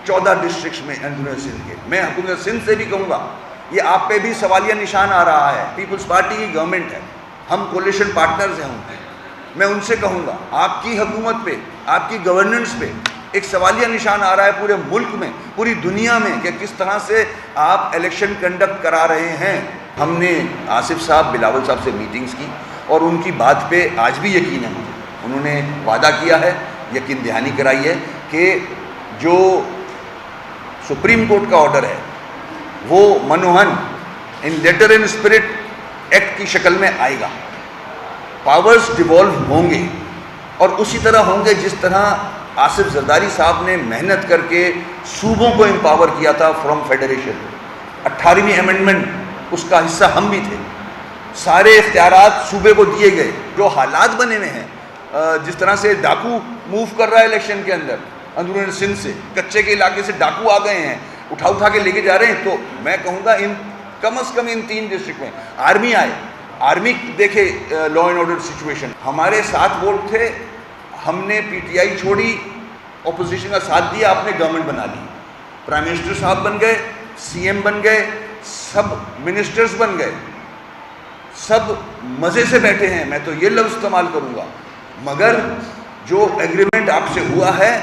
14 districts میں اندرون سندھ کے. میں حکومت سندھ سے بھی کہوں گا یہ آپ پہ بھی سوالیہ نشان آ رہا ہے. پیپلز پارٹی کی گورنمنٹ ہے, ہم کولیشن پارٹنرز ہیں ان کے. میں ان سے کہوں گا آپ کی حکومت پہ, آپ کی گورننس پہ ایک سوالیہ نشان آ رہا ہے پورے ملک میں, پوری دنیا میں, کہ کس طرح سے آپ الیکشن کنڈکٹ کرا رہے ہیں. ہم نے آصف صاحب, بلاول صاحب سے میٹنگز کی اور ان کی بات پہ آج بھی یقین ہے مجھے. انہوں نے وعدہ کیا ہے, یقین دہانی کرائی ہے کہ جو سپریم کورٹ کا آرڈر ہے وہ منوہن ان لیٹر ان اسپرٹ ایکٹ کی شکل میں آئے گا. پاورز ڈیوالو ہوں گے اور اسی طرح ہوں گے جس طرح آصف زرداری صاحب نے محنت کر کے صوبوں کو امپاور کیا تھا فرام فیڈریشن. 18ویں امینڈمنٹ اس کا حصہ ہم بھی تھے. سارے اختیارات صوبے کو دیے گئے. جو حالات بنے ہوئے ہیں, جس طرح سے ڈاکو موو کر رہا ہے الیکشن کے اندر اندرون سندھ سے, کچے کے علاقے سے ڈاکو آ گئے ہیں, اٹھا کے لے کے جا رہے ہیں, تو میں کہوں گا ان کم از کم ان 3 ڈسٹرکٹ میں آرمی آئے. آرمی دیکھے لا اینڈ آرڈر سچویشن. ہمارے 7 ووٹ تھے, ہم نے پی ٹی آئی چھوڑی, اپوزیشن کا ساتھ دیا, آپ نے گورنمنٹ بنا لی. پرائم منسٹر صاحب بن گئے, سی ایم بن گئے, سب منسٹرز بن گئے, سب مزے سے بیٹھے ہیں. میں تو یہ لفظ استعمال کروں گا. مگر جو ایگریمنٹ آپ سے ہوا ہے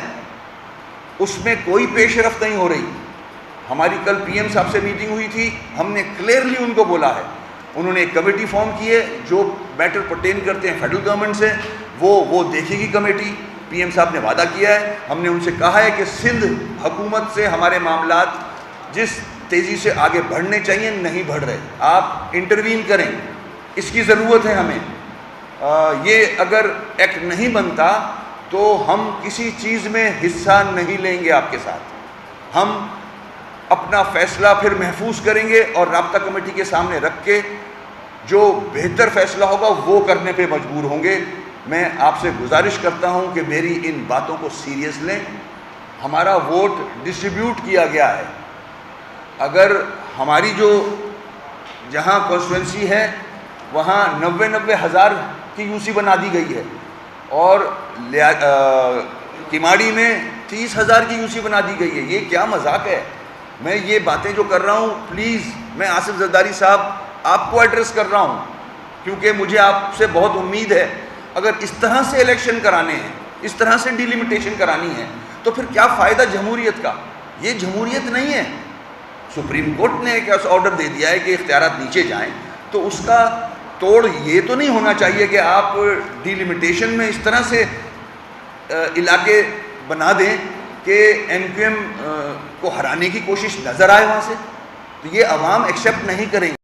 اس میں کوئی پیش رفت نہیں ہو رہی. ہماری کل پی ایم صاحب سے میٹنگ ہوئی تھی, ہم نے کلیئرلی ان کو بولا ہے. انہوں نے ایک کمیٹی فارم کی ہے جو میٹر پرٹین کرتے ہیں فیڈرل گورنمنٹ سے, وہ دیکھے گی کمیٹی. پی ایم صاحب نے وعدہ کیا ہے, ہم نے ان سے کہا ہے کہ سندھ حکومت سے ہمارے معاملات جس تیزی سے آگے بڑھنے چاہیے نہیں بڑھ رہے, آپ انٹروین کریں, اس کی ضرورت ہے ہمیں. یہ اگر ایکٹ نہیں بنتا تو ہم کسی چیز میں حصہ نہیں لیں گے آپ کے ساتھ. ہم اپنا فیصلہ پھر محفوظ کریں گے اور رابطہ کمیٹی کے سامنے رکھ کے جو بہتر فیصلہ ہوگا وہ کرنے پہ مجبور ہوں گے. میں آپ سے گزارش کرتا ہوں کہ میری ان باتوں کو سیریس لیں. ہمارا ووٹ ڈسٹریبیوٹ کیا گیا ہے. اگر ہماری جو جہاں کانسٹیٹوئنسی ہے وہاں 90 ہزار کی یو سی بنا دی گئی ہے اور کماڑی میں 30,000 کی یو سی بنا دی گئی ہے. یہ کیا مذاق ہے؟ میں یہ باتیں جو کر رہا ہوں, پلیز میں آصف زرداری صاحب آپ کو ایڈریس کر رہا ہوں کیونکہ مجھے آپ سے بہت امید ہے. اگر اس طرح سے الیکشن کرانے ہیں, اس طرح سے ڈیلیمیٹیشن کرانی ہے تو پھر کیا فائدہ جمہوریت کا؟ یہ جمہوریت نہیں ہے. سپریم کورٹ نے ایک آرڈر دے دیا ہے کہ اختیارات نیچے جائیں, تو اس کا توڑ یہ تو نہیں ہونا چاہیے کہ آپ ڈیلیمیٹیشن میں اس طرح سے علاقے بنا دیں کہ این کیو ایم کو ہرانے کی کوشش نظر آئے وہاں سے. تو یہ عوام ایکسیپٹ نہیں کریں گے.